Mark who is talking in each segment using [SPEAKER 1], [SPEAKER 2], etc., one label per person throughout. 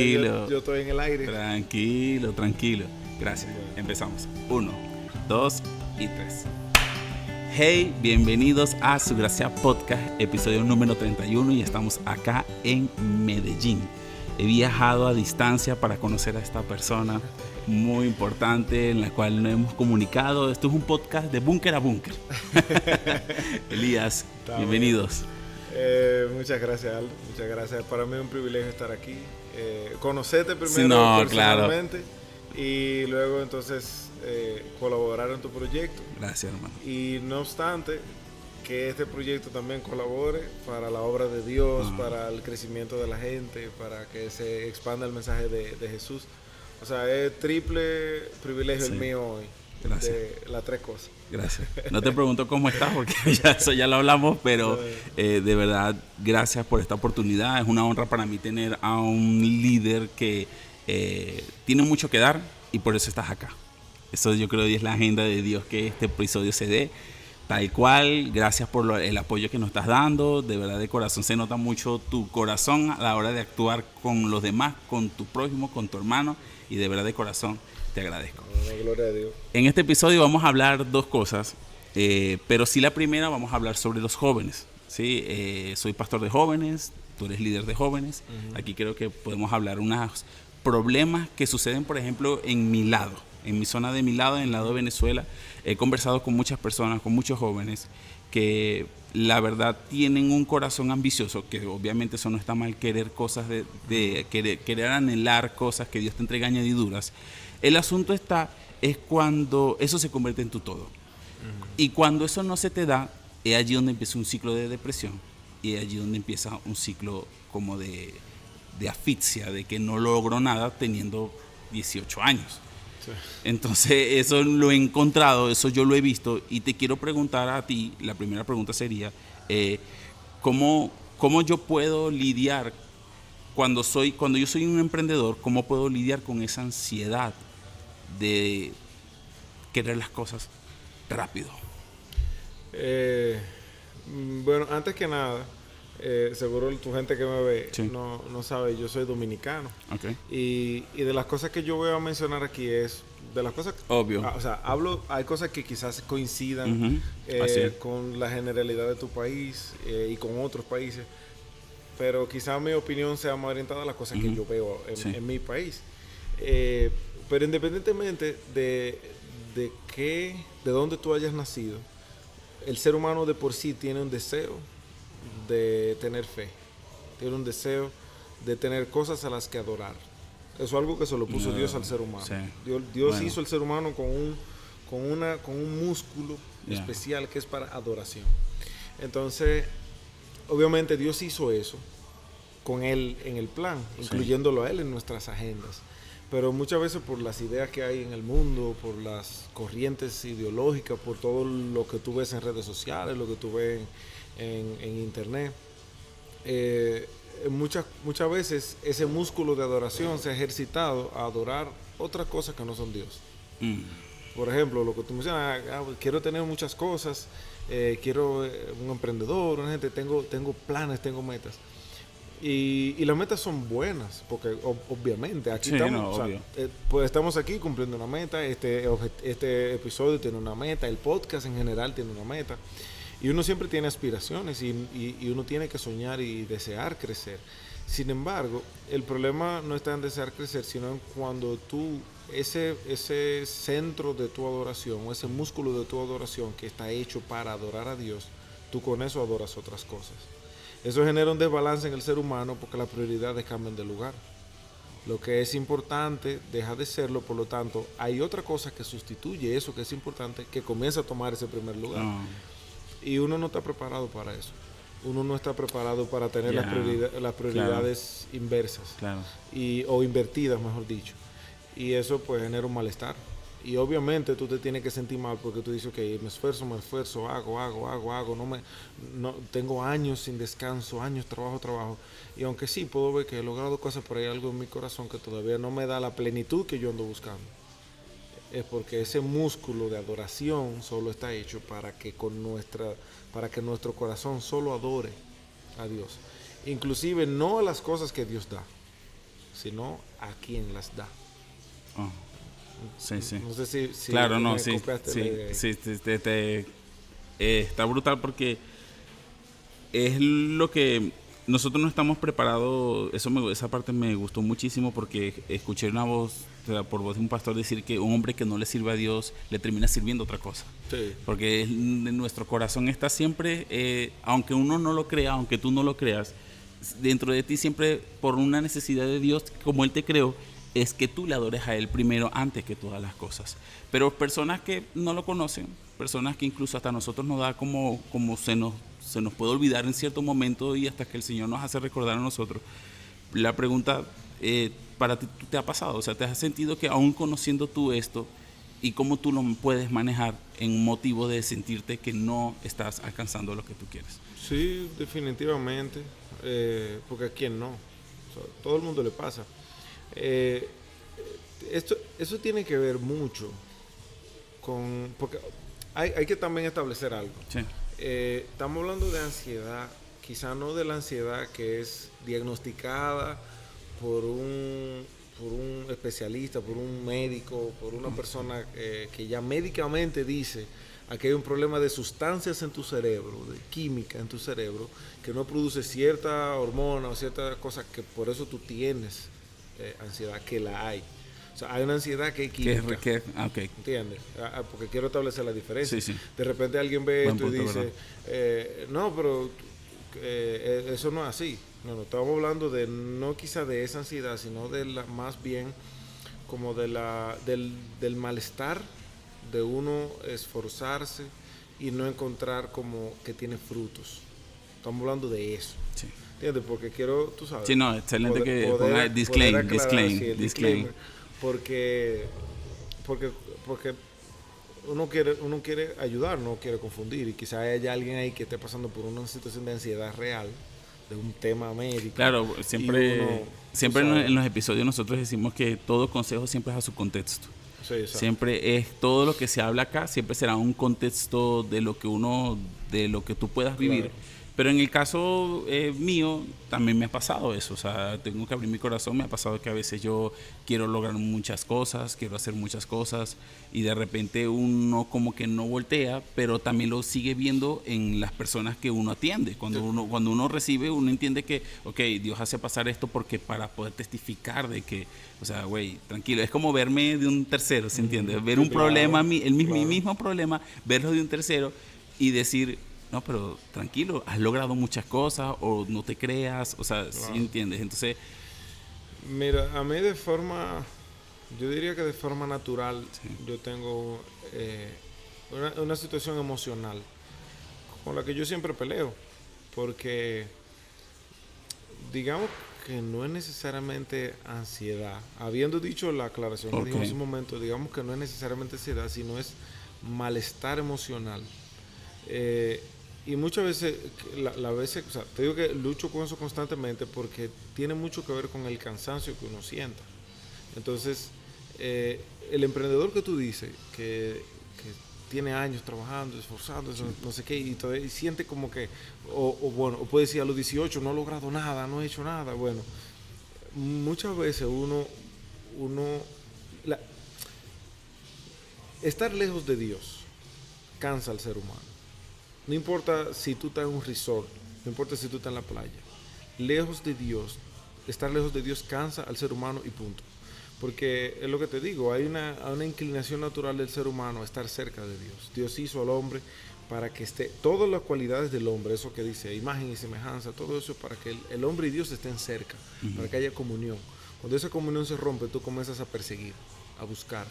[SPEAKER 1] Yo estoy en el aire.
[SPEAKER 2] Tranquilo. Gracias. Empezamos. 1, 2 y 3. Hey, bienvenidos a Su Gracia Podcast, episodio número 31, y estamos acá en Medellín. He viajado a distancia para conocer a esta persona muy importante en la cual nos hemos comunicado. Esto es un podcast de búnker a búnker. Elías, bienvenidos.
[SPEAKER 1] Muchas gracias, Al. Muchas gracias. Para mí es un privilegio estar aquí. Conocerte primero personalmente, claro. Y luego entonces colaborar en tu proyecto.
[SPEAKER 2] Gracias, hermano.
[SPEAKER 1] Y no obstante, que este proyecto también colabore para la obra de Dios, para el crecimiento de la gente, para que se expanda el mensaje de Jesús. O sea, es triple privilegio el mío hoy.
[SPEAKER 2] Gracias.
[SPEAKER 1] De las tres cosas.
[SPEAKER 2] Gracias. No te pregunto cómo estás porque eso ya lo hablamos, pero de verdad, gracias por esta oportunidad. Es una honra para mí tener a un líder que tiene mucho que dar y por eso estás acá. Eso yo creo que es la agenda de Dios, que este episodio se dé tal cual. Gracias por el apoyo que nos estás dando. De verdad, de corazón se nota mucho tu corazón a la hora de actuar con los demás, con tu prójimo, con tu hermano, y de verdad de corazón te agradezco.
[SPEAKER 1] Gloria a Dios.
[SPEAKER 2] En este episodio vamos a hablar dos cosas, pero sí, la primera vamos a hablar sobre los jóvenes. ¿Sí? Soy pastor de jóvenes, tú eres líder de jóvenes. Aquí creo que podemos hablar unos problemas que suceden, por ejemplo, en mi lado, en mi zona de mi lado, en el lado de Venezuela. He conversado con muchas personas, con muchos jóvenes que la verdad tienen un corazón ambicioso, que obviamente eso no está mal, querer cosas, querer anhelar cosas que Dios te entrega añadiduras. El asunto es cuando eso se convierte en tu todo. Y cuando eso no se te da, es allí donde empieza un ciclo de depresión, y es allí donde empieza un ciclo como de asfixia, de que no logro nada teniendo 18 años. Sí. Entonces eso lo he encontrado, eso yo lo he visto, y te quiero preguntar a ti, la primera pregunta sería, ¿cómo yo puedo lidiar cuando yo soy un emprendedor? ¿Cómo puedo lidiar con esa ansiedad de querer las cosas rápido?
[SPEAKER 1] Bueno, antes que nada, seguro tu gente que me ve no sabe, yo soy dominicano.
[SPEAKER 2] Okay.
[SPEAKER 1] Y de las cosas que yo voy a mencionar aquí es de las cosas,
[SPEAKER 2] obvio.
[SPEAKER 1] O sea, hay cosas que quizás coincidan con la generalidad de tu país y con otros países, pero quizás mi opinión sea más orientada a las cosas que yo veo en mi país. Pero independientemente de dónde tú hayas nacido, el ser humano de por sí tiene un deseo de tener fe, tiene un deseo de tener cosas a las que adorar. Eso es algo que se lo puso Dios al ser humano. Sí. Dios hizo al ser humano con un músculo especial que es para adoración. Entonces, obviamente Dios hizo eso con él en el plan, incluyéndolo a él en nuestras agendas. Pero muchas veces por las ideas que hay en el mundo, por las corrientes ideológicas, por todo lo que tú ves en redes sociales, lo que tú ves en internet, muchas veces ese músculo de adoración se ha ejercitado a adorar otras cosas que no son Dios. Por ejemplo, lo que tú mencionas, quiero tener muchas cosas, quiero un emprendedor, una gente, tengo planes, tengo metas. Y las metas son buenas, porque obviamente aquí pues estamos aquí cumpliendo una meta. Este episodio tiene una meta, el podcast en general tiene una meta, y uno siempre tiene aspiraciones y uno tiene que soñar y desear crecer. Sin embargo, el problema no está en desear crecer, sino en cuando tú, ese centro de tu adoración, o ese músculo de tu adoración que está hecho para adorar a Dios, tú con eso adoras otras cosas. Eso genera un desbalance en el ser humano porque las prioridades cambian de lugar. Lo que es importante deja de serlo, por lo tanto, hay otra cosa que sustituye eso que es importante, que comienza a tomar ese primer lugar. Y uno no está preparado para eso. Uno no está preparado para tener las prioridades inversas o invertidas, mejor dicho. Y eso pues genera un malestar. Y obviamente tú te tienes que sentir mal porque tú dices, ok, me esfuerzo, hago, no tengo años sin descanso, años trabajo. Y aunque sí puedo ver que he logrado cosas, pero hay algo en mi corazón que todavía no me da la plenitud que yo ando buscando. Es porque ese músculo de adoración solo está hecho para que nuestro corazón solo adore a Dios. Inclusive no a las cosas que Dios da, sino a quien las da.
[SPEAKER 2] Oh, sí, sí.
[SPEAKER 1] No sé si
[SPEAKER 2] claro, no,
[SPEAKER 1] me
[SPEAKER 2] sí,
[SPEAKER 1] copiaste la idea.
[SPEAKER 2] sí, está brutal porque es lo que nosotros no estamos preparados. Esa parte me gustó muchísimo porque escuché una voz, o sea, por voz de un pastor decir que un hombre que no le sirve a Dios le termina sirviendo otra cosa.
[SPEAKER 1] Sí.
[SPEAKER 2] Porque en nuestro corazón está siempre, aunque uno no lo crea, aunque tú no lo creas, dentro de ti siempre, por una necesidad de Dios, como Él te creó, es que tú le adores a Él primero antes que todas las cosas. Pero personas que no lo conocen, personas que incluso hasta nosotros nos da como se nos puede olvidar en cierto momento y hasta que el Señor nos hace recordar a nosotros. La pregunta, para ti, ¿te ha pasado? O sea, ¿te has sentido que aún conociendo tú esto y cómo tú lo puedes manejar en un motivo de sentirte que no estás alcanzando lo que tú quieres?
[SPEAKER 1] Sí, definitivamente, porque a quién no, o sea, todo el mundo le pasa. Eso tiene que ver mucho porque hay que también establecer algo.
[SPEAKER 2] Sí.
[SPEAKER 1] Estamos hablando de ansiedad, quizá no de la ansiedad que es diagnosticada por un especialista, por un médico, por una persona que ya médicamente dice: aquí hay un problema de sustancias en tu cerebro, de química en tu cerebro, que no produce cierta hormona o cierta cosa, que por eso tú tienes ansiedad, que la hay. O sea, hay una ansiedad que es química.
[SPEAKER 2] Okay.
[SPEAKER 1] ¿Entiendes? Porque quiero establecer la diferencia.
[SPEAKER 2] Sí, sí.
[SPEAKER 1] De repente alguien ve
[SPEAKER 2] Buen
[SPEAKER 1] esto y
[SPEAKER 2] punto,
[SPEAKER 1] dice, no, pero eso no es así. No, estamos hablando de no quizá de esa ansiedad, sino de más bien como del malestar de uno esforzarse y no encontrar como que tiene frutos. Estamos hablando de eso.
[SPEAKER 2] Sí.
[SPEAKER 1] ¿Entiendes? Porque quiero, tú sabes.
[SPEAKER 2] Sí, no, excelente que ponga disclaimer.
[SPEAKER 1] Porque uno quiere ayudar, no quiere confundir, y quizá haya alguien ahí que esté pasando por una situación de ansiedad real, de un tema médico.
[SPEAKER 2] Claro, siempre en los episodios nosotros decimos que todo consejo siempre es a su contexto.
[SPEAKER 1] Sí,
[SPEAKER 2] siempre es todo lo que se habla acá, siempre será un contexto de lo que tú puedas vivir. Claro. Pero en el caso mío también me ha pasado eso, o sea, tengo que abrir mi corazón. Me ha pasado que a veces yo quiero lograr muchas cosas, quiero hacer muchas cosas y de repente uno como que no voltea, pero también lo sigue viendo en las personas que uno atiende. Cuando uno recibe, uno entiende que, ok, Dios hace pasar esto porque para poder testificar de que, o sea, güey, tranquilo, es como verme de un tercero, ¿se entiende? Ver un problema, mi mismo problema, verlo de un tercero y decir: no, pero tranquilo, has logrado muchas cosas, o no te creas, o sea, ¿sí entiendes? Entonces,
[SPEAKER 1] mira, a mí yo diría que de forma natural, sí, yo tengo una situación emocional con la que yo siempre peleo, porque digamos que no es necesariamente ansiedad. Habiendo dicho la aclaración que dijimos hace un momento, digamos que no es necesariamente ansiedad, sino es malestar emocional. Y muchas veces, o sea, te digo que lucho con eso constantemente porque tiene mucho que ver con el cansancio que uno sienta. Entonces, el emprendedor que tú dices, que tiene años trabajando, esforzándose, no sé qué, y siente como que, o puede decir a los 18 no he logrado nada, no he hecho nada. Bueno, muchas veces estar lejos de Dios cansa al ser humano. No importa si tú estás en un resort, no importa si tú estás en la playa. Estar lejos de Dios cansa al ser humano y punto. Porque es lo que te digo, hay una inclinación natural del ser humano a estar cerca de Dios. Dios hizo al hombre para que esté, todas las cualidades del hombre, eso que dice, imagen y semejanza, todo eso para que el hombre y Dios estén cerca, para que haya comunión. Cuando esa comunión se rompe, tú comienzas a perseguir, a buscar,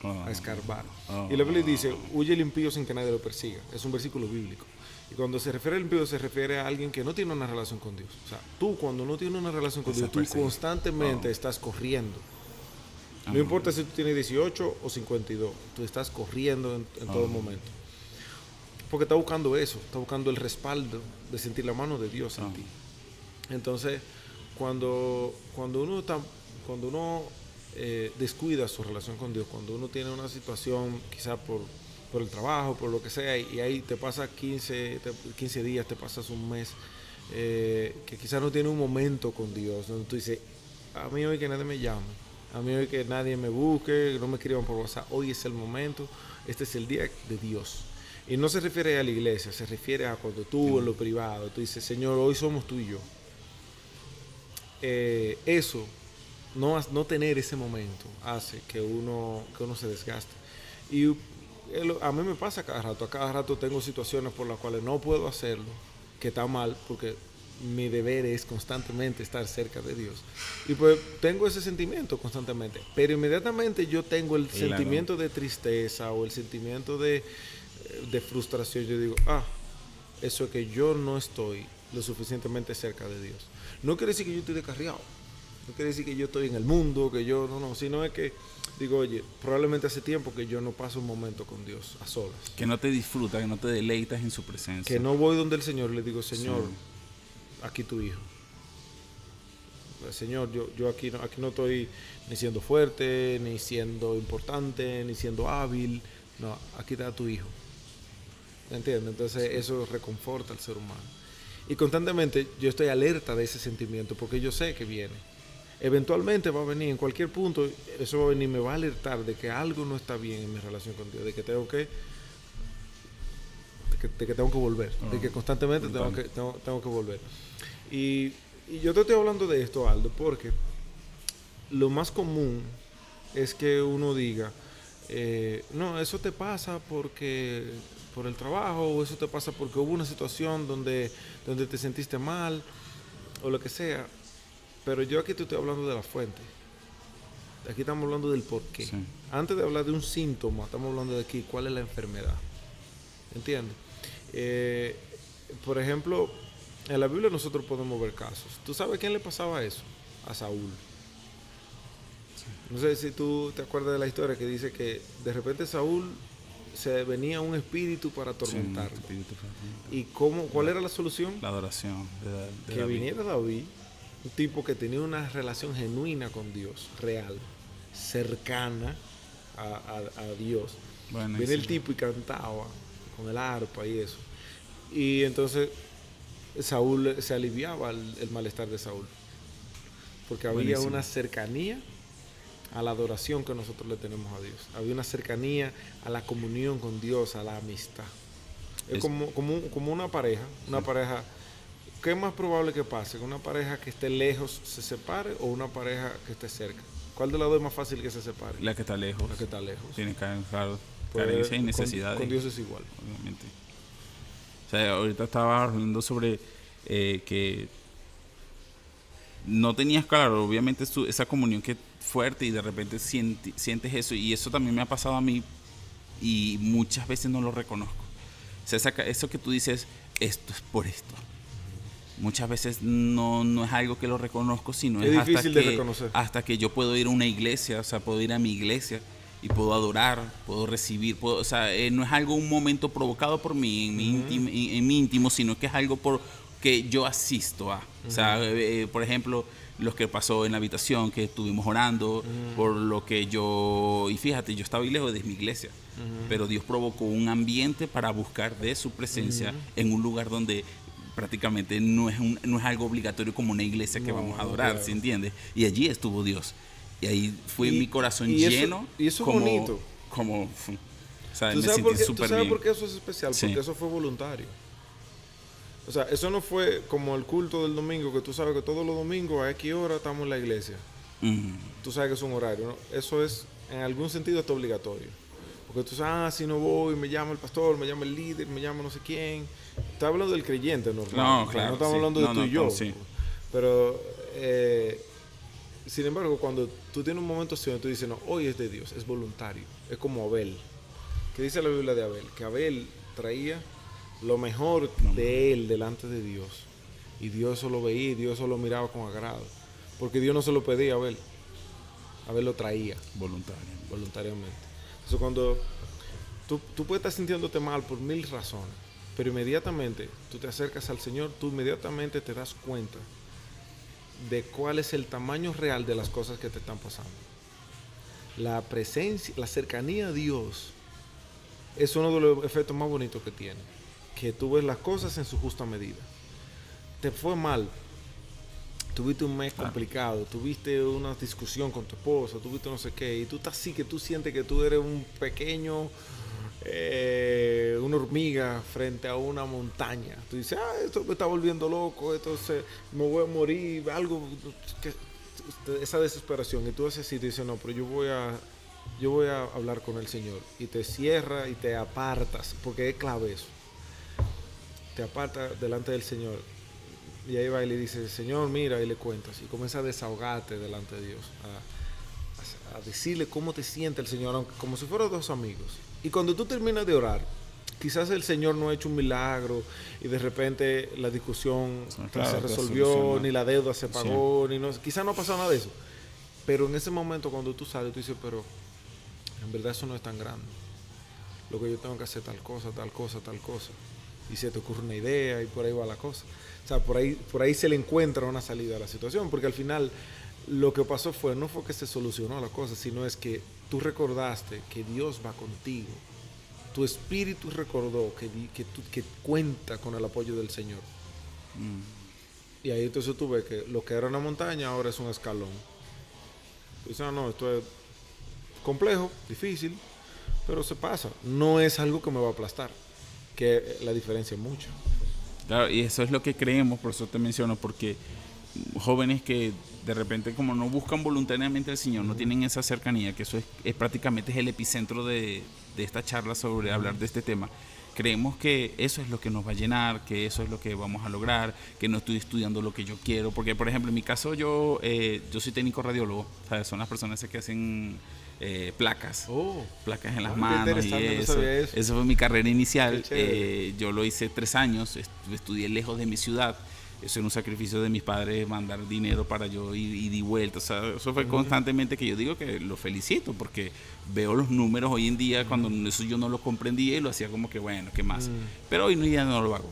[SPEAKER 1] a escarbar. Y la Biblia dice: huye el impío sin que nadie lo persiga. Es un versículo bíblico. Y cuando se refiere al impío, se refiere a alguien que no tiene una relación con Dios. O sea, tú cuando no tienes una relación con Dios, tú constantemente estás corriendo. No importa si tú tienes 18 o 52, tú estás corriendo en todo momento. Porque está buscando eso, está buscando el respaldo de sentir la mano de Dios en ti. Entonces, cuando uno descuida su relación con Dios, cuando uno tiene una situación quizá por el trabajo, por lo que sea, y ahí te pasa 15 días, te pasas un mes, que quizá no tiene un momento con Dios, donde tú dices: a mí hoy que nadie me llame, a mí hoy que nadie me busque, no me escriban por WhatsApp, hoy es el momento, este es el día de Dios. Y no se refiere a la iglesia, se refiere a cuando tú en lo privado, tú dices, Señor, hoy somos tú y yo. Eso, no tener ese momento, hace que uno se desgaste. Y a mí me pasa a cada rato tengo situaciones por las cuales no puedo hacerlo, que está mal, porque mi deber es constantemente estar cerca de Dios. Y pues tengo ese sentimiento constantemente, pero inmediatamente yo tengo el sentimiento de tristeza o el sentimiento de frustración. Yo digo, eso es que yo no estoy lo suficientemente cerca de Dios. No quiere decir que yo estoy descarriado, no quiere decir que yo estoy en el mundo, que yo no, sino es que digo, oye, probablemente hace tiempo que yo no paso un momento con Dios a solas.
[SPEAKER 2] Que no te disfrutas, que no te deleitas en su presencia.
[SPEAKER 1] Que no voy donde el Señor y le digo, Señor, aquí tu hijo. Señor, yo aquí no estoy ni siendo fuerte, ni siendo importante, ni siendo hábil. No, aquí está tu hijo. ¿Entiendes? Entonces eso reconforta al ser humano. Y constantemente yo estoy alerta de ese sentimiento porque yo sé que viene. Eventualmente va a venir en cualquier punto, eso va a venir, me va a alertar de que algo no está bien en mi relación con Dios, de que tengo que volver, de que constantemente tengo que volver. Y yo te estoy hablando de esto, Aldo, porque lo más común es que uno diga, no, eso te pasa porque por el trabajo, o eso te pasa porque hubo una situación donde te sentiste mal, o lo que sea. Pero yo aquí te estoy hablando de la fuente. Aquí estamos hablando del porqué. Sí. Antes de hablar de un síntoma, estamos hablando de aquí cuál es la enfermedad. ¿Entiendes? Por ejemplo, en la Biblia nosotros podemos ver casos. ¿Tú sabes a quién le pasaba eso? A Saúl. No sé si tú te acuerdas de la historia que dice que de repente Saúl se venía un espíritu para atormentarlo. ¿Y cuál era la solución?
[SPEAKER 2] La adoración de
[SPEAKER 1] que David. Viniera David, un tipo que tenía una relación genuina con Dios, real, cercana a Dios. Bueno, viene el tipo y cantaba con el arpa y eso. Y entonces Saúl se aliviaba el malestar de Saúl. Porque había una cercanía a la adoración que nosotros le tenemos a Dios. Había una cercanía a la comunión con Dios, a la amistad. Es como una pareja. Una pareja, ¿qué es más probable que pase? ¿Que una pareja que esté lejos se separe o una pareja que esté cerca? ¿Cuál de las dos es más fácil que se separe?
[SPEAKER 2] La que está lejos.
[SPEAKER 1] La que está lejos.
[SPEAKER 2] Tiene carencia y necesidades.
[SPEAKER 1] Con Dios es igual.
[SPEAKER 2] Obviamente. O sea, ahorita estaba hablando sobre que no tenías claro, obviamente, esa comunión que fuerte y de repente sientes eso, y eso también me ha pasado a mí y muchas veces no lo reconozco. O sea, eso que tú dices, esto es por esto. Muchas veces no es algo que lo reconozco, sino es hasta que yo puedo ir a una iglesia, o sea, puedo ir a mi iglesia y puedo adorar, puedo recibir, o sea, no es algo, un momento provocado por mí, en mi íntimo, sino que es algo por que yo asisto a. O sea, por ejemplo, lo que pasó en la habitación, que estuvimos orando, por lo que y fíjate, yo estaba lejos de mi iglesia, pero Dios provocó un ambiente para buscar de su presencia en un lugar donde prácticamente no es algo obligatorio como una iglesia que vamos a adorar, claro. ¿Sí entiendes? Y allí estuvo Dios. Y ahí fue mi corazón lleno.
[SPEAKER 1] Y eso es bonito.
[SPEAKER 2] O sea, me sentí súper bien. ¿Tú
[SPEAKER 1] sabes por qué eso es especial? Sí. Porque eso fue voluntario. O sea, eso no fue como el culto del domingo, que tú sabes que todos los domingos a X hora estamos en la iglesia. Tú sabes que es un horario, ¿no? Eso es, en algún sentido, está obligatorio. Porque tú sabes, si no voy, me llama el pastor, me llama el líder, me llama no sé quién. Está hablando del creyente normal.
[SPEAKER 2] No, claro.
[SPEAKER 1] No estamos hablando de tú y yo. Sí. Pero, sin embargo, cuando tú tienes un momento así, tú dices, no, hoy es de Dios, es voluntario. Es como Abel. ¿Qué dice la Biblia de Abel? Que Abel traía lo mejor de él delante de Dios. Y Dios eso lo veía y Dios eso lo miraba con agrado. Porque Dios no se lo pedía a Abel. Abel lo traía. Voluntariamente. Entonces cuando tú puedes estar sintiéndote mal por 1000 razones, pero inmediatamente tú te acercas al Señor, tú inmediatamente te das cuenta de cuál es el tamaño real de las cosas que te están pasando. La presencia, la cercanía a Dios es uno de los efectos más bonitos que tiene. Que tú ves las cosas en su justa medida. Te fue mal tuviste un mes complicado, tuviste una discusión con tu esposa, tuviste no sé qué, y tú estás así que tú sientes que tú eres un pequeño, una hormiga frente a una montaña. Tú dices, esto me está volviendo loco, me voy a morir, algo, esa desesperación. Y tú haces así y te dices, no, pero yo voy a hablar con el Señor. Y te cierras y te apartas, porque es clave eso. Te apartas delante del Señor. Y ahí va y le dice, Señor, mira, y le cuentas. Y comienza a desahogarte delante de Dios. A decirle cómo te siente el Señor, aunque, como si fueran dos amigos. Y cuando tú terminas de orar, quizás el Señor no ha hecho un milagro y de repente la discusión se resolvió, ni la deuda se pagó, quizás no ha pasado nada de eso. Pero en ese momento cuando tú sales, tú dices, pero en verdad eso no es tan grande. Lo que yo tengo que hacer tal cosa, tal cosa, tal cosa. Y se te ocurre una idea y por ahí va la cosa. O sea, por ahí se le encuentra una salida a la situación, porque al final lo que pasó no fue que se solucionó la cosa, sino es que tú recordaste que Dios va contigo. Tu espíritu recordó que cuenta con el apoyo del Señor. Y ahí entonces tú ves que lo que era una montaña ahora es un escalón. Tú dices, no, esto es complejo, difícil, pero se pasa. No es algo que me va a aplastar, que la diferencia es mucho.
[SPEAKER 2] Claro, y eso es lo que creemos, por eso te menciono, porque jóvenes que de repente como no buscan voluntariamente al Señor, no tienen esa cercanía, que eso es prácticamente es el epicentro de esta charla sobre hablar de este tema. Creemos que eso es lo que nos va a llenar, que eso es lo que vamos a lograr, que no estoy estudiando lo que yo quiero, porque por ejemplo en mi caso yo soy técnico radiólogo, ¿sabes? Son las personas que hacen placas en las manos y eso. Eso fue mi carrera inicial. Yo lo hice 3 años, estudié lejos de mi ciudad. Eso era un sacrificio de mis padres, mandar dinero para yo ir y vuelta. O sea, eso fue constantemente que yo digo que lo felicito, porque veo los números hoy en día, cuando eso yo no lo comprendía y lo hacía como que bueno, ¿qué más? Pero hoy en día no lo hago.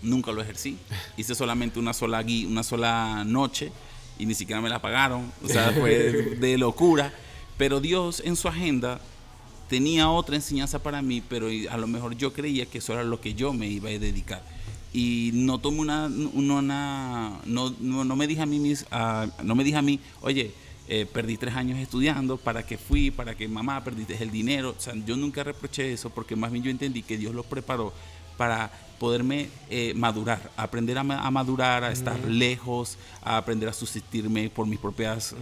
[SPEAKER 2] Nunca lo ejercí. Hice solamente una sola noche y ni siquiera me la pagaron. O sea, fue de locura. Pero Dios en su agenda tenía otra enseñanza para mí, pero a lo mejor yo creía que eso era lo que yo me iba a dedicar. Y no tomé no me dije a mí, oye, perdí 3 años estudiando, ¿para qué fui? ¿Para qué mamá? Perdiste el dinero. O sea, yo nunca reproché eso, porque más bien yo entendí que Dios los preparó para poderme madurar, aprender a madurar, a estar lejos, a aprender a subsistirme por mis propias,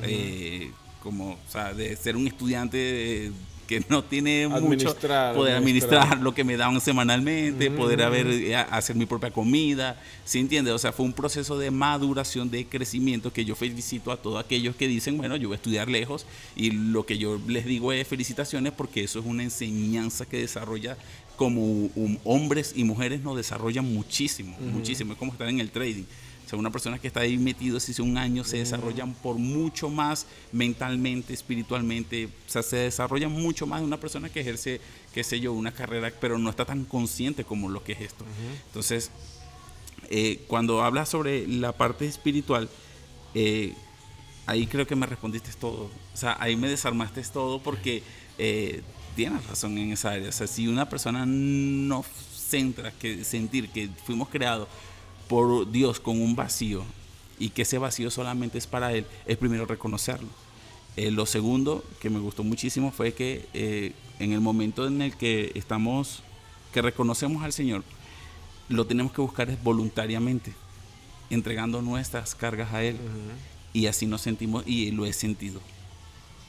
[SPEAKER 2] o sea, de ser un estudiante que no tiene mucho, poder administrar lo que me daban semanalmente, poder hacer mi propia comida, ¿sí entiendes? O sea, fue un proceso de maduración, de crecimiento, que yo felicito a todos aquellos que dicen, bueno, yo voy a estudiar lejos, y lo que yo les digo es felicitaciones, porque eso es una enseñanza que desarrolla, como hombres y mujeres nos desarrollan muchísimo, muchísimo. Es como estar en el trading. O sea, una persona que está ahí metido hace un año se desarrollan por mucho más mentalmente, espiritualmente. O sea, se desarrollan mucho más de una persona que ejerce, qué sé yo, una carrera, pero no está tan consciente como lo que es esto. Entonces, cuando hablas sobre la parte espiritual, ahí creo que me respondiste todo. O sea, ahí me desarmaste todo, porque tienes razón en esa área. O sea, si una persona no centra que sentir que fuimos creados por Dios con un vacío, y que ese vacío solamente es para Él, es primero reconocerlo. Lo segundo que me gustó muchísimo fue que en el momento en el que reconocemos al Señor, lo tenemos que buscar es voluntariamente, entregando nuestras cargas a Él. Y así nos sentimos, y lo he sentido,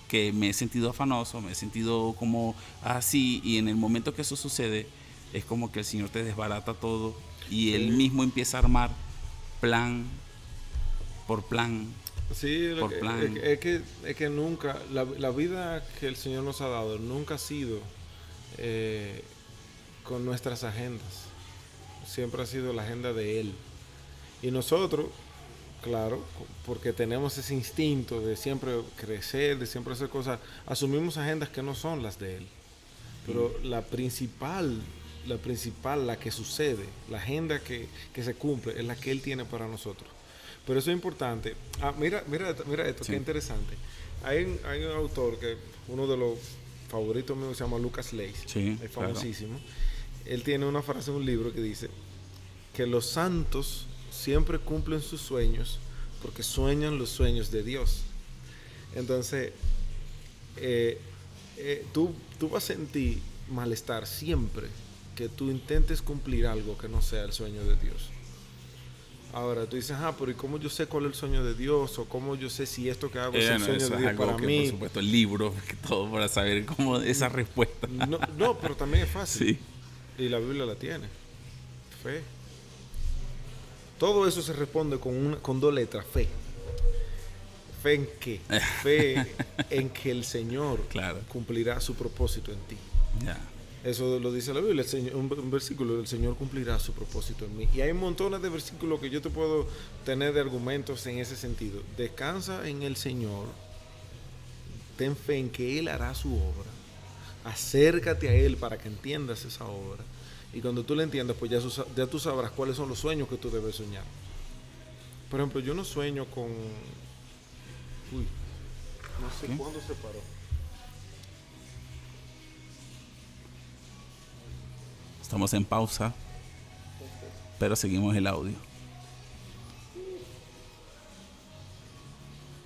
[SPEAKER 2] que me he sentido afanoso, me he sentido como así, y en el momento que eso sucede, es como que el Señor te desbarata todo, y Él mismo empieza a armar plan por plan.
[SPEAKER 1] Sí, por plan. Es que nunca, la vida que el Señor nos ha dado nunca ha sido con nuestras agendas. Siempre ha sido la agenda de Él. Y nosotros, claro, porque tenemos ese instinto de siempre crecer, de siempre hacer cosas, asumimos agendas que no son las de Él. Pero la principal, la que sucede, la agenda que se cumple, es la que Él tiene para nosotros. Pero eso es importante. Mira esto, sí. Qué interesante. Hay un autor que uno de los favoritos míos se llama Lucas Leis.
[SPEAKER 2] Sí,
[SPEAKER 1] es famosísimo. Claro. Él tiene una frase en un libro que dice que los santos siempre cumplen sus sueños porque sueñan los sueños de Dios. Entonces, tú vas a sentir malestar siempre que tú intentes cumplir algo que no sea el sueño de Dios. Ahora tú dices, pero ¿y cómo yo sé cuál es el sueño de Dios? ¿O cómo yo sé si esto que hago es el sueño de Dios para mí?
[SPEAKER 2] Por supuesto, el libro, todo para saber cómo esa respuesta.
[SPEAKER 1] No, pero también es fácil.
[SPEAKER 2] Sí.
[SPEAKER 1] Y la Biblia la tiene. Fe. Todo eso se responde con 2 letras, fe. ¿Fe en qué? Fe en que el Señor cumplirá su propósito en ti.
[SPEAKER 2] Ya.
[SPEAKER 1] Eso lo dice la Biblia, un versículo, el Señor cumplirá su propósito en mí. Y hay montones de versículos que yo te puedo tener de argumentos en ese sentido. Descansa en el Señor, ten fe en que Él hará su obra, acércate a Él para que entiendas esa obra. Y cuando tú la entiendas, pues ya tú sabrás cuáles son los sueños que tú debes soñar. Por ejemplo, yo no sueño con... no sé cuándo se paró.
[SPEAKER 2] Estamos en pausa, pero seguimos el audio.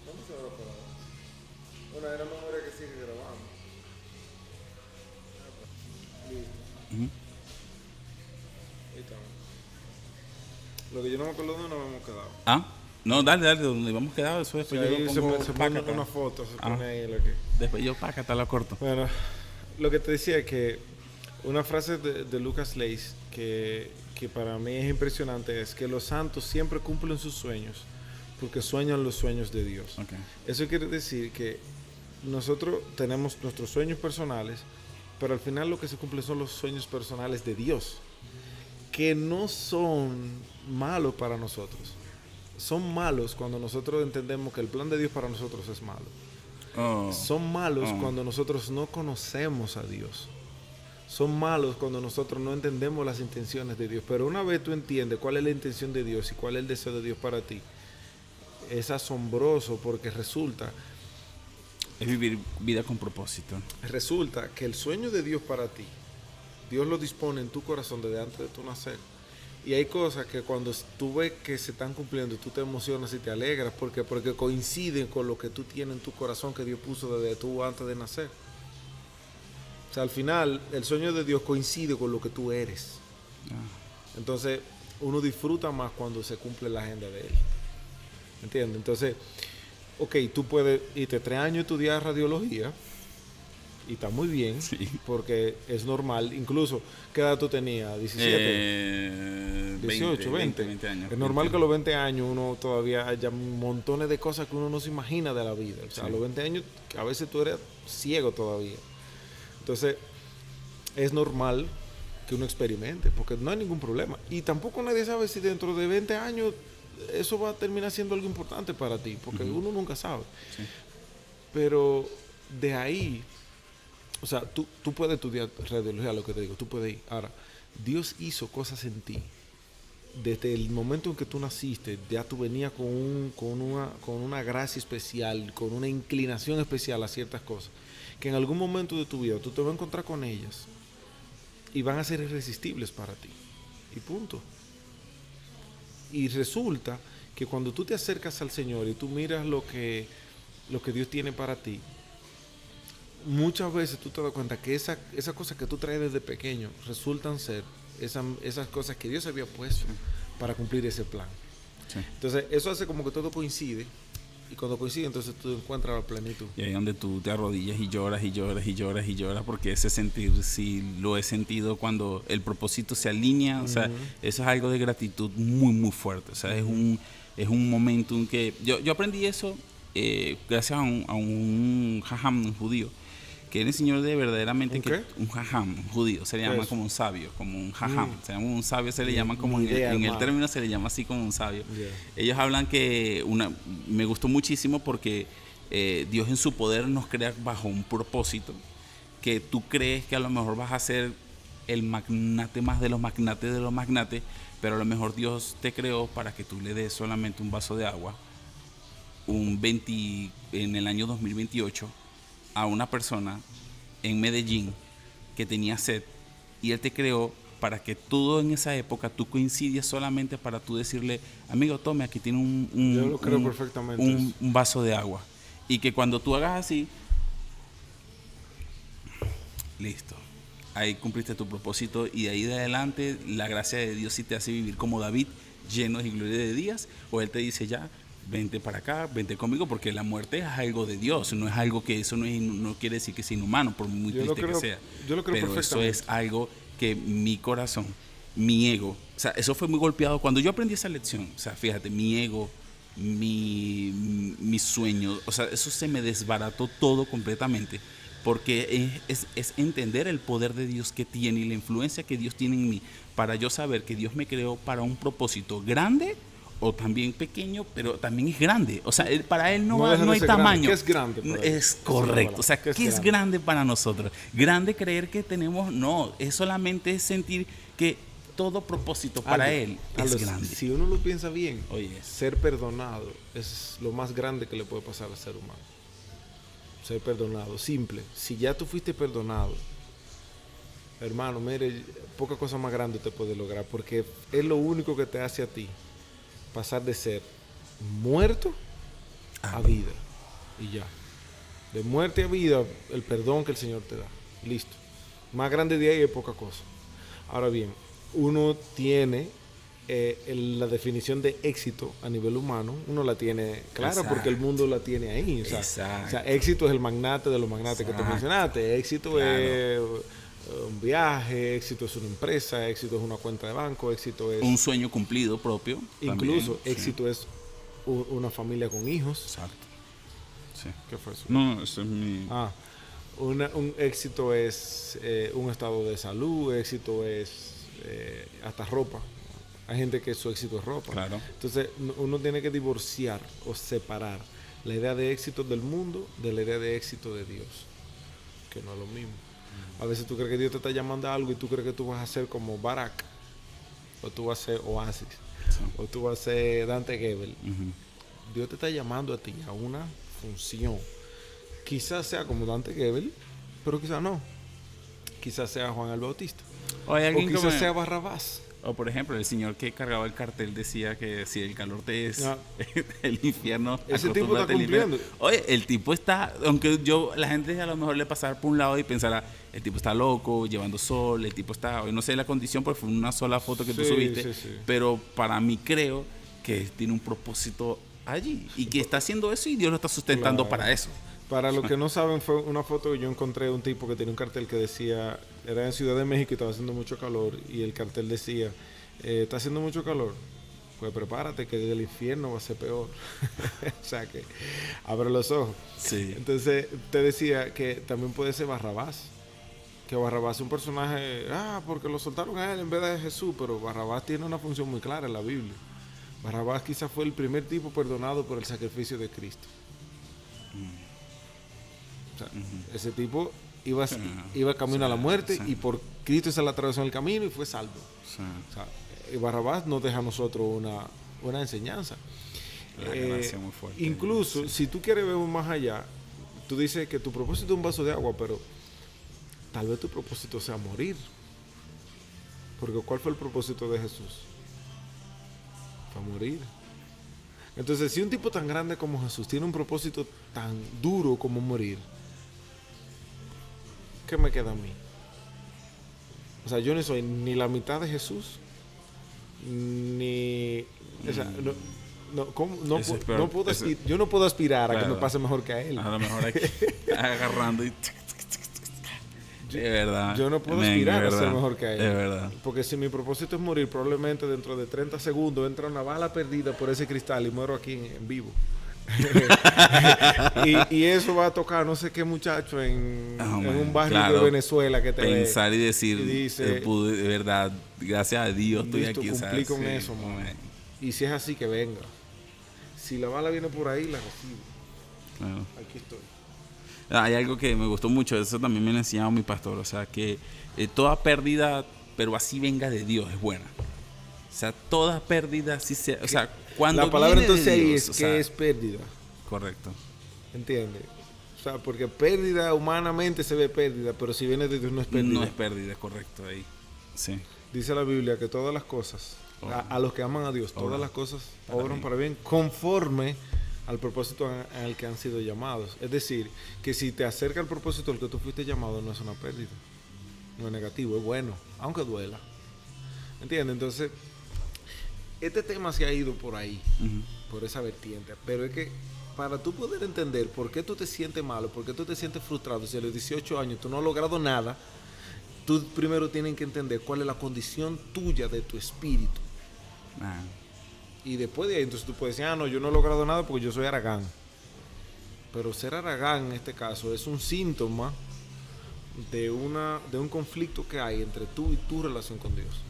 [SPEAKER 1] ¿Cuándo se habrá parado? Bueno, era memoria que sigue grabando. Listo. Ahí estamos. Lo que yo no me acuerdo de no me hemos quedado.
[SPEAKER 2] No, dale, donde vamos quedado, eso después
[SPEAKER 1] Sí,
[SPEAKER 2] yo lo pongo
[SPEAKER 1] se pone una foto, se pone ahí lo que...
[SPEAKER 2] Después yo pácata la corto.
[SPEAKER 1] Bueno, lo que te decía es que una frase de Lucas Leis que para mí es impresionante es que los santos siempre cumplen sus sueños porque sueñan los sueños de Dios.
[SPEAKER 2] Okay.
[SPEAKER 1] Eso quiere decir que nosotros tenemos nuestros sueños personales, pero al final lo que se cumple son los sueños personales de Dios, que no son malos para nosotros. Son malos cuando nosotros entendemos que el plan de Dios para nosotros es malo. Son malos cuando nosotros no conocemos a Dios. Son malos cuando nosotros no entendemos las intenciones de Dios. Pero una vez tú entiendes cuál es la intención de Dios y cuál es el deseo de Dios para ti, es asombroso porque resulta...
[SPEAKER 2] Es vivir vida con propósito.
[SPEAKER 1] Resulta que el sueño de Dios para ti, Dios lo dispone en tu corazón desde antes de tu nacer. Y hay cosas que cuando tú ves que se están cumpliendo, tú te emocionas y te alegras porque coinciden con lo que tú tienes en tu corazón que Dios puso desde tú antes de nacer. O sea, al final, el sueño de Dios coincide con lo que tú eres. Entonces, uno disfruta más cuando se cumple la agenda de Él. ¿Entiendes? Entonces, tú puedes irte 3 años a estudiar radiología y está muy bien, porque es normal. Incluso, ¿qué edad tú tenías? 17, 18, 20 años. Es normal que a los 20 años uno todavía haya montones de cosas que uno no se imagina de la vida. O sea, a los 20 años a veces tú eres ciego todavía. Entonces, es normal que uno experimente, porque no hay ningún problema. Y tampoco nadie sabe si dentro de 20 años eso va a terminar siendo algo importante para ti, porque uno nunca sabe. Sí. Pero de ahí, o sea, tú puedes estudiar radiología, lo que te digo, tú puedes ir. Ahora, Dios hizo cosas en ti. Desde el momento en que tú naciste, ya tú venías con una gracia especial, con una inclinación especial a ciertas cosas, que en algún momento de tu vida tú te vas a encontrar con ellas y van a ser irresistibles para ti. Y punto. Y resulta que cuando tú te acercas al Señor y tú miras lo que Dios tiene para ti, muchas veces tú te das cuenta que esas cosas que tú traes desde pequeño resultan ser esas cosas que Dios había puesto para cumplir ese plan. Sí. Entonces, eso hace como que todo coincide. Y cuando coincide, entonces tú encuentras la plenitud.
[SPEAKER 2] Y ahí es donde tú te arrodillas y lloras y lloras y lloras y lloras, porque ese sentir sí lo he sentido cuando el propósito se alinea. O sea, eso es algo de gratitud muy, muy fuerte. O sea, es un momento en que... Yo aprendí eso gracias a un jajam judío, que él enseñó de verdaderamente un jajam judío, se le llama como un sabio, como un jajam, se llama un sabio, se le llama como en el término se le llama así como un sabio. Ellos hablan que me gustó muchísimo porque Dios en su poder nos crea bajo un propósito que tú crees que a lo mejor vas a ser el magnate más de los magnates, pero a lo mejor Dios te creó para que tú le des solamente un vaso de agua en el año 2028 a una persona en Medellín que tenía sed, y Él te creó para que todo en esa época tú coincidies solamente para tú decirle, amigo, tome, aquí tiene
[SPEAKER 1] Yo lo creo perfectamente
[SPEAKER 2] un vaso de agua. Y que cuando tú hagas así, listo. Ahí cumpliste tu propósito y de ahí de adelante la gracia de Dios sí te hace vivir como David, lleno de gloria de días, o Él te dice ya, vente para acá, vente conmigo, porque la muerte es algo de Dios, no es algo que eso no quiere decir que sea inhumano, por muy triste que sea.
[SPEAKER 1] Yo lo creo
[SPEAKER 2] pero eso
[SPEAKER 1] perfectamente.
[SPEAKER 2] es algo que mi corazón, mi ego, o sea, eso fue muy golpeado cuando yo aprendí esa lección. O sea, fíjate, mi ego, mi sueño, o sea, eso se me desbarató todo completamente. Porque es entender el poder de Dios que tiene y la influencia que Dios tiene en mí, para yo saber que Dios me creó para un propósito grande o también pequeño, pero también es grande. O sea, para Él no hay tamaño.
[SPEAKER 1] ¿Qué es grande?
[SPEAKER 2] Es correcto. O sea, ¿qué es grande para nosotros? Grande creer que tenemos, no, es solamente sentir que todo propósito para Él es grande.
[SPEAKER 1] Si uno lo piensa bien,
[SPEAKER 2] Oye,
[SPEAKER 1] ser perdonado es lo más grande que le puede pasar al ser humano. Ser perdonado, simple. Si ya tú fuiste perdonado, hermano, mire, poca cosa más grande te puede lograr, porque es lo único que te hace a ti pasar de ser muerto a vida. Y ya. De muerte a vida, el perdón que el Señor te da. Listo. Más grande de ahí es poca cosa. Ahora bien, uno tiene la definición de éxito a nivel humano, uno la tiene clara. Exacto. Porque el mundo la tiene ahí. O sea, éxito es el magnate de los magnates. Exacto. Que tú mencionaste. Éxito claro. Es un viaje, éxito es una empresa, éxito es una cuenta de banco, éxito es
[SPEAKER 2] un sueño cumplido propio.
[SPEAKER 1] Incluso
[SPEAKER 2] también,
[SPEAKER 1] éxito es una familia con hijos.
[SPEAKER 2] Exacto. Sí.
[SPEAKER 1] ¿Qué fue eso?
[SPEAKER 2] No, eso es mi...
[SPEAKER 1] un éxito es un estado de salud, éxito es hasta ropa. Hay gente que su éxito es ropa.
[SPEAKER 2] Claro.
[SPEAKER 1] Entonces uno tiene que divorciar o separar la idea de éxito del mundo de la idea de éxito de Dios, que no es lo mismo. A veces tú crees que Dios te está llamando a algo y tú crees que tú vas a ser como Barack, o tú vas a ser Oasis, sí. O tú vas a ser Dante Gebel. Uh-huh. Dios te está llamando a ti a una función. Quizás sea como Dante Gebel, pero quizás no. Quizás sea Juan el Bautista.
[SPEAKER 2] O
[SPEAKER 1] quizás sea Barrabás.
[SPEAKER 2] O por ejemplo, el señor que cargaba el cartel decía que si el calor te es el infierno,
[SPEAKER 1] ese tipo está cumpliendo.
[SPEAKER 2] Oye, el tipo está, aunque la gente a lo mejor le pasara por un lado y pensara, el tipo está loco, llevando sol, el tipo está, no sé la condición, porque fue una sola foto que tú subiste, sí. Pero para mí creo que tiene un propósito allí y que está haciendo eso y Dios lo está sustentando para eso.
[SPEAKER 1] Para los que no saben, fue una foto que yo encontré de un tipo que tenía un cartel que decía, era en Ciudad de México y estaba haciendo mucho calor, y el cartel decía, está haciendo mucho calor, pues prepárate que el infierno va a ser peor. O sea que abre los ojos.
[SPEAKER 2] Sí.
[SPEAKER 1] Entonces te decía que también puede ser Barrabás, que Barrabás es un personaje, porque lo soltaron a él en vez de Jesús, pero Barrabás tiene una función muy clara en la Biblia. Barrabás quizás fue el primer tipo perdonado por el sacrificio de Cristo. O sea, ese tipo iba camino a la muerte y por Cristo se le atravesó en el camino y fue salvo. O sea, Barrabás nos deja a nosotros una enseñanza.
[SPEAKER 2] Muy fuerte,
[SPEAKER 1] incluso, si tú quieres ver más allá, tú dices que tu propósito es un vaso de agua, pero tal vez tu propósito sea morir. Porque ¿cuál fue el propósito de Jesús? Fue morir. Entonces, si un tipo tan grande como Jesús tiene un propósito tan duro como morir, ¿qué me queda a mí? O sea, yo no soy ni la mitad de Jesús, ni... O sea, yo no puedo aspirar a que me pase mejor que a él.
[SPEAKER 2] A lo mejor aquí agarrando y... De verdad.
[SPEAKER 1] Yo no puedo aspirar a ser mejor que a él.
[SPEAKER 2] De verdad.
[SPEAKER 1] Porque si mi propósito es morir, probablemente dentro de 30 segundos entra una bala perdida por ese cristal y muero aquí en vivo. y eso va a tocar no sé qué muchacho en un barrio de Venezuela que te
[SPEAKER 2] pensar
[SPEAKER 1] ve
[SPEAKER 2] y decir,
[SPEAKER 1] y dice,
[SPEAKER 2] de verdad, gracias a Dios estoy
[SPEAKER 1] listo,
[SPEAKER 2] aquí.
[SPEAKER 1] Cumplí con eso, man. Y si es así, que venga. Si la bala viene por ahí, la recibo.
[SPEAKER 2] Claro.
[SPEAKER 1] Aquí estoy.
[SPEAKER 2] Hay algo que me gustó mucho, eso también me lo ha enseñado mi pastor, o sea, que toda pérdida, pero así venga de Dios, es buena. O sea, toda pérdida, así sea, o sea, cuando
[SPEAKER 1] la palabra entonces
[SPEAKER 2] de Dios,
[SPEAKER 1] ahí es que es pérdida.
[SPEAKER 2] Correcto.
[SPEAKER 1] ¿Entiendes? O sea, porque pérdida humanamente se ve pérdida, pero si viene de Dios no es pérdida.
[SPEAKER 2] No es pérdida, correcto, ahí. Sí.
[SPEAKER 1] Dice la Biblia que todas las cosas, a los que aman a Dios, todas las cosas obran para bien conforme al propósito al que han sido llamados. Es decir, que si te acerca al propósito al que tú fuiste llamado, no es una pérdida, no es negativo, es bueno, aunque duela. ¿Entiendes? Entonces, este tema se ha ido por ahí, por esa vertiente, pero es que para tú poder entender por qué tú te sientes malo, por qué tú te sientes frustrado, si a los 18 años tú no has logrado nada, tú primero tienes que entender cuál es la condición tuya de tu espíritu. Y después de ahí, entonces tú puedes decir, no, yo no he logrado nada porque yo soy Aragán. Pero ser Aragán en este caso es un síntoma de un conflicto que hay entre tú y tu relación con Dios.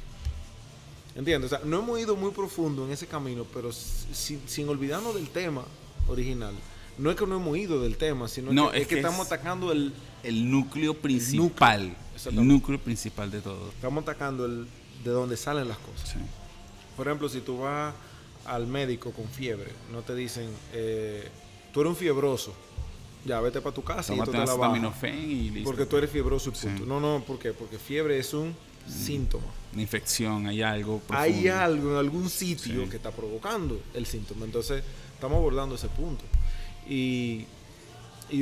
[SPEAKER 1] ¿Entiendes? O sea, no hemos ido muy profundo en ese camino, pero sin olvidarnos del tema original. No es que no hemos ido del tema, sino que es que estamos atacando el
[SPEAKER 2] núcleo principal. El núcleo principal de todo.
[SPEAKER 1] Estamos atacando de donde salen las cosas.
[SPEAKER 2] Sí.
[SPEAKER 1] Por ejemplo, si tú vas al médico con fiebre, no te dicen, tú eres un fiebroso, ya vete para tu casa.
[SPEAKER 2] Tómate
[SPEAKER 1] y tú te la bajas,
[SPEAKER 2] y listo.
[SPEAKER 1] porque tú eres fibroso y punto.
[SPEAKER 2] Sí.
[SPEAKER 1] No, ¿por qué? Porque fiebre es un síntoma.
[SPEAKER 2] Una infección, hay algo profundo.
[SPEAKER 1] Hay algo en algún sitio que está provocando el síntoma. Entonces, estamos abordando ese punto. Y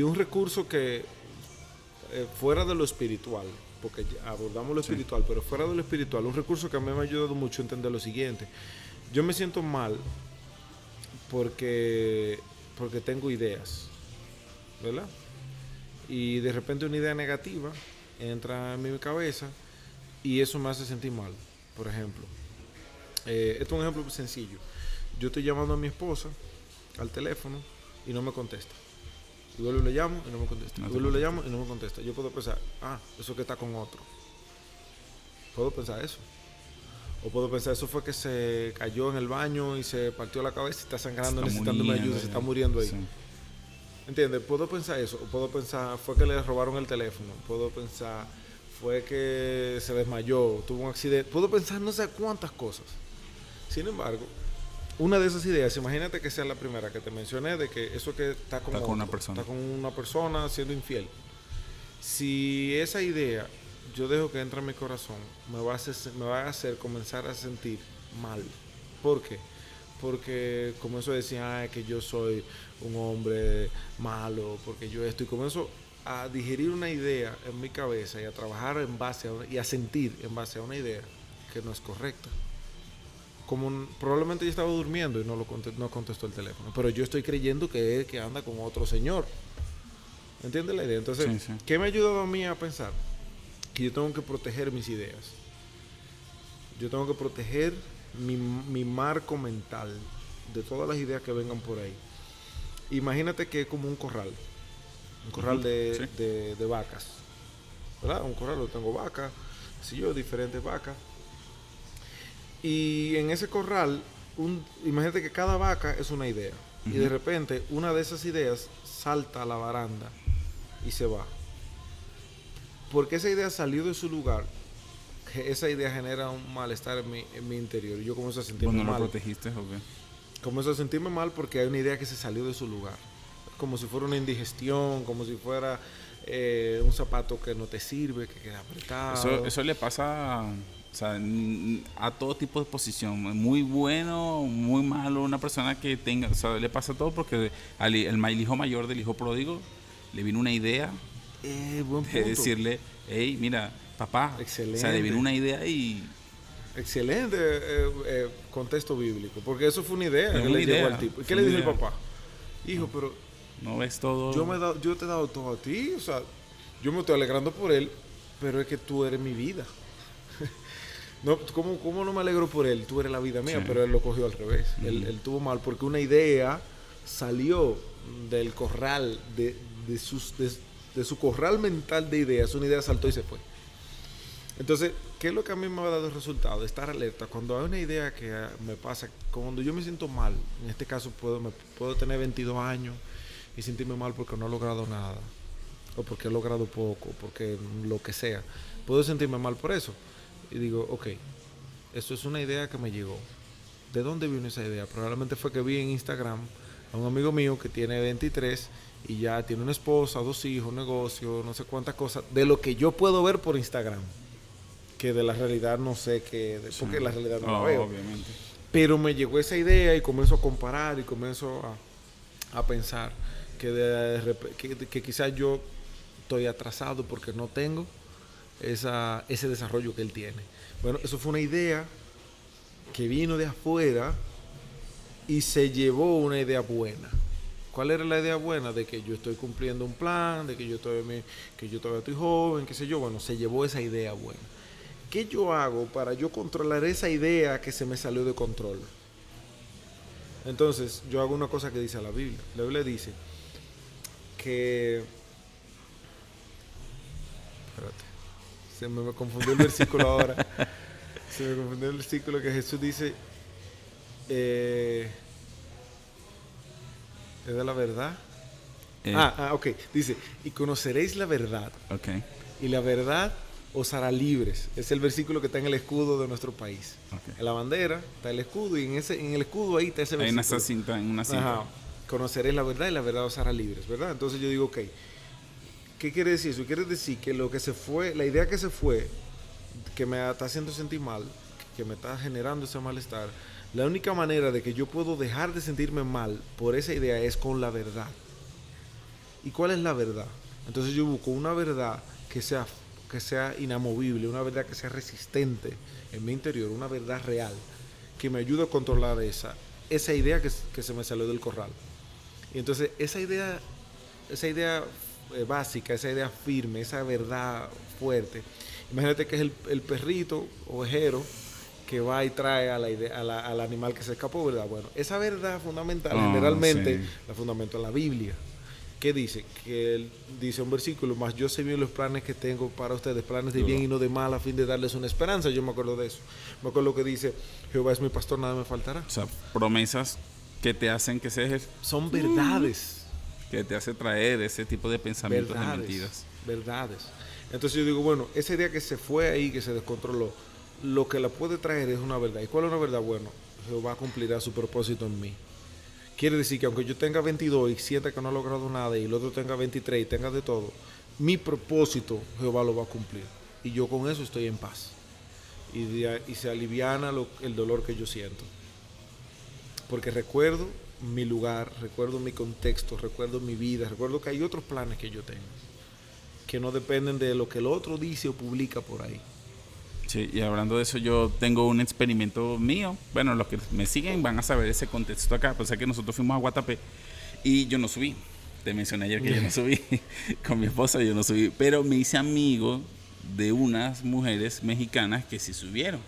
[SPEAKER 1] un recurso que, fuera de lo espiritual, porque abordamos lo espiritual, pero fuera de lo espiritual, un recurso que a mí me ha ayudado mucho a entender lo siguiente. Yo me siento mal porque tengo ideas, ¿verdad? Y de repente una idea negativa entra en mi cabeza y eso me hace sentir mal. Por ejemplo, esto es un ejemplo sencillo. Yo estoy llamando a mi esposa al teléfono y no me contesta. Y vuelvo y le llamo y no me contesta. Y vuelvo y le llamo y no me contesta. Yo puedo pensar, eso que está con otro. Puedo pensar eso. O puedo pensar, eso fue que se cayó en el baño y se partió la cabeza y está sangrando, necesitando ayuda, se está muriendo ahí. Sí. ¿Entiendes? Puedo pensar eso. O puedo pensar, fue que le robaron el teléfono. Puedo pensar, fue que se desmayó, tuvo un accidente. Puedo pensar no sé cuántas cosas. Sin embargo, una de esas ideas, imagínate que sea la primera que te mencioné, de que eso que está con
[SPEAKER 2] una persona.
[SPEAKER 1] Está con una persona siendo infiel. Si esa idea yo dejo que entre en mi corazón, me va a hacer comenzar a sentir mal. ¿Por qué? Porque comienzo a decir, que yo soy un hombre malo, porque yo esto, y comienzo a digerir una idea en mi cabeza y a trabajar en base y a sentir en base a una idea que no es correcta. Como probablemente yo estaba durmiendo y no contestó el teléfono, pero yo estoy creyendo que anda con otro señor. ¿Entiendes la idea? Entonces, sí. ¿Qué me ha ayudado a mí a pensar? Que yo tengo que proteger mis ideas. Yo tengo que proteger mi marco mental de todas las ideas que vengan por ahí. Imagínate que es como un corral de vacas, ¿verdad? Un corral, tengo vacas, diferentes vacas. Y en ese corral, imagínate que cada vaca es una idea. Y de repente, una de esas ideas salta a la baranda y se va. Porque esa idea salió de su lugar, esa idea genera un malestar en mi interior. Y yo comienzo a sentirme mal.
[SPEAKER 2] ¿No lo protegiste o qué?
[SPEAKER 1] Comienzo a sentirme mal porque hay una idea que se salió de su lugar. Como si fuera una indigestión, como si fuera un zapato que no te sirve, que queda apretado.
[SPEAKER 2] Eso le pasa a todo tipo de posición. Muy bueno, muy malo. Una persona que tenga... le pasa todo porque el hijo mayor del hijo pródigo le vino una idea...
[SPEAKER 1] buen punto.
[SPEAKER 2] De decirle, hey, mira, papá,
[SPEAKER 1] excelente.
[SPEAKER 2] Le vino una idea y...
[SPEAKER 1] Excelente contexto bíblico, porque eso fue una idea que le llegó al tipo. ¿Y qué le dijo el papá? Hijo, pero...
[SPEAKER 2] No ves todo...
[SPEAKER 1] Yo te he dado todo a ti, yo me estoy alegrando por él, pero es que tú eres mi vida. No, ¿cómo no me alegro por él? Tú eres la vida mía, pero él lo cogió al revés. Él tuvo mal porque una idea salió del corral, de su corral mental de ideas. Una idea saltó y se fue. Entonces, ¿qué es lo que a mí me ha dado el resultado? Estar alerta. Cuando hay una idea que me pasa, cuando yo me siento mal, en este caso puedo tener 22 años y sentirme mal porque no he logrado nada, o porque he logrado poco, porque lo que sea. Puedo sentirme mal por eso. Y digo, ok, eso es una idea que me llegó. ¿De dónde vino esa idea? Probablemente fue que vi en Instagram a un amigo mío que tiene 23 y ya tiene una esposa, 2 hijos, un negocio, no sé cuántas cosas, de lo que yo puedo ver por Instagram. que de la realidad no sé porque la realidad no la veo.
[SPEAKER 2] Obviamente.
[SPEAKER 1] Pero me llegó esa idea y comienzo a comparar y comienzo a pensar que quizás yo estoy atrasado porque no tengo ese desarrollo que él tiene. Bueno, eso fue una idea que vino de afuera y se llevó una idea buena. ¿Cuál era la idea buena? De que yo estoy cumpliendo un plan, de que yo todavía estoy joven, qué sé yo. Bueno, se llevó esa idea buena. ¿Qué yo hago para yo controlar esa idea que se me salió de control? Entonces, yo hago una cosa que dice la Biblia. La Biblia dice que... Espérate. Se me confundió el versículo ahora. Se me confundió el versículo que Jesús dice... ¿es de la verdad? Ok. Dice, y conoceréis la verdad.
[SPEAKER 2] Okay.
[SPEAKER 1] Y la verdad os hará libres. Es el versículo que está en el escudo de nuestro país.
[SPEAKER 2] Okay.
[SPEAKER 1] En la bandera está el escudo y en el escudo ahí está ese versículo.
[SPEAKER 2] En una cinta.
[SPEAKER 1] Ajá. Conoceréis la verdad y la verdad os hará libres, ¿verdad? Entonces yo digo, ok, ¿qué quiere decir eso? Quiere decir que lo que se fue, la idea que se fue, que me está haciendo sentir mal, que me está generando ese malestar, la única manera de que yo puedo dejar de sentirme mal por esa idea es con la verdad. ¿Y cuál es la verdad? Entonces yo busco una verdad que sea inamovible, una verdad que sea resistente en mi interior, una verdad real, que me ayude a controlar esa idea que se me salió del corral. Y entonces esa idea básica, esa idea firme, esa verdad fuerte, imagínate que es el perrito ovejero que va y trae al animal que se escapó, ¿verdad? Bueno, esa verdad fundamental generalmente la fundamento en la Biblia. ¿Qué dice? Que él dice un versículo, más yo sé bien los planes que tengo para ustedes, planes de bien y no de mal, a fin de darles una esperanza. Yo me acuerdo de eso. Me acuerdo lo que dice, Jehová es mi pastor, nada me faltará.
[SPEAKER 2] O sea, promesas que te hacen que seas...
[SPEAKER 1] Son verdades.
[SPEAKER 2] Que te hace traer ese tipo de pensamientos de mentiras.
[SPEAKER 1] Verdades. Entonces yo digo, bueno, ese día que se fue ahí, que se descontroló, lo que la puede traer es una verdad. ¿Y cuál es una verdad? Bueno, Jehová cumplirá su propósito en mí. Quiere decir que aunque yo tenga 22 y sienta que no he logrado nada y el otro tenga 23 y tenga de todo, mi propósito Jehová lo va a cumplir. Y yo con eso estoy en paz. Y se aliviana el dolor que yo siento. Porque recuerdo mi lugar, recuerdo mi contexto, recuerdo mi vida, recuerdo que hay otros planes que yo tengo, que no dependen de lo que el otro dice o publica por ahí.
[SPEAKER 2] Sí, y hablando de eso, yo tengo un experimento mío. Bueno, los que me siguen van a saber ese contexto acá. Pues es que nosotros fuimos a Guatapé y yo no subí. Te mencioné ayer que yo no subí. Con mi esposa yo no subí. Pero me hice amigo de unas mujeres mexicanas que sí subieron.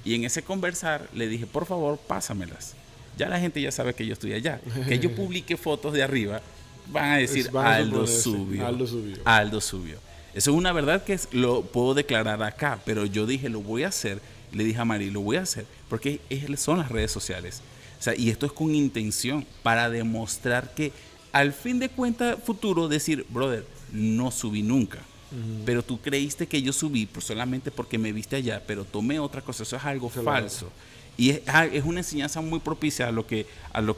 [SPEAKER 2] Y en ese conversar le dije, por favor, pásamelas. Ya la gente ya sabe que yo estoy allá. Que yo publique fotos de arriba, van a decir, Aldo subió. Aldo subió. Eso es una verdad que lo puedo declarar acá, pero yo dije, lo voy a hacer. Le dije a Mari, lo voy a hacer, porque son las redes sociales. O sea, y esto es con intención, para demostrar que al fin de cuentas, futuro, decir, brother, no subí nunca. Pero tú creíste que yo subí solamente porque me viste allá, pero tomé otra cosa. Eso es algo falso. Y es una enseñanza muy propicia a lo que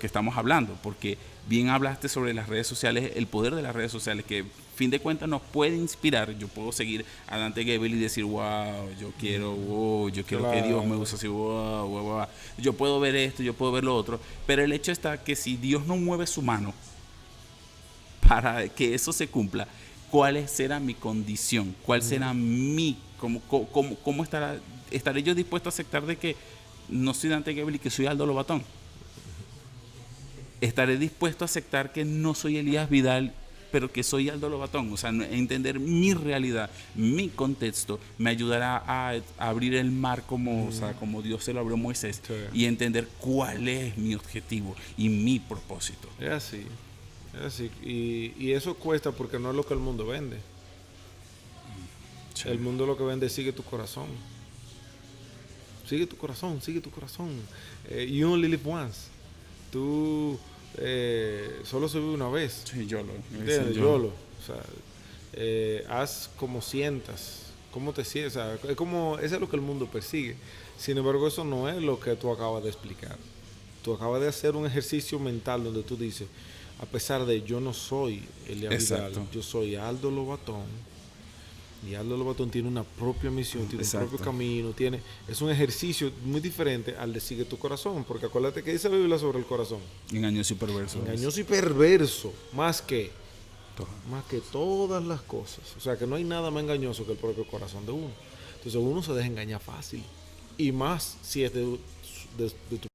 [SPEAKER 2] estamos hablando, porque bien hablaste sobre las redes sociales, el poder de las redes sociales, que fin de cuentas nos puede inspirar. Yo puedo seguir a Dante Gebel y decir, wow, yo quiero que Dios me use así, wow. Yo puedo ver esto, yo puedo ver lo otro, pero el hecho está que si Dios no mueve su mano para que eso se cumpla, ¿cuál será mi condición? ¿Cuál será cómo estaré yo dispuesto a aceptar de que no soy Dante Gebel y que soy Aldo Lobatón? Estaré dispuesto a aceptar que no soy Elías Vidal, pero que soy Aldo Lobatón. O sea, entender mi realidad, mi contexto, me ayudará a abrir el mar como Dios se lo abrió a Moisés, y entender cuál es mi objetivo y mi propósito.
[SPEAKER 1] Es así. Y eso cuesta porque no es lo que el mundo vende. Sí. El mundo lo que vende es sigue tu corazón. Sigue tu corazón. You only live once. Tú solo se vive una vez.
[SPEAKER 2] Sí, YOLO.
[SPEAKER 1] YOLO. O sea, haz como sientas, cómo te sientes. O sea, eso es lo que el mundo persigue. Sin embargo, eso no es lo que tú acabas de explicar. Tú acabas de hacer un ejercicio mental donde tú dices, a pesar de yo no soy Elías Vidal, yo soy Aldo Lobatón, Guiarlo al batón tiene una propia misión, tiene
[SPEAKER 2] Exacto.
[SPEAKER 1] un propio camino, es un ejercicio muy diferente al de sigue tu corazón, porque acuérdate que dice la Biblia sobre el corazón.
[SPEAKER 2] Engañoso y perverso.
[SPEAKER 1] Engañoso y perverso, más que todas las cosas. O sea, que no hay nada más engañoso que el propio corazón de uno. Entonces uno se deja engañar fácil. Y más si es de tu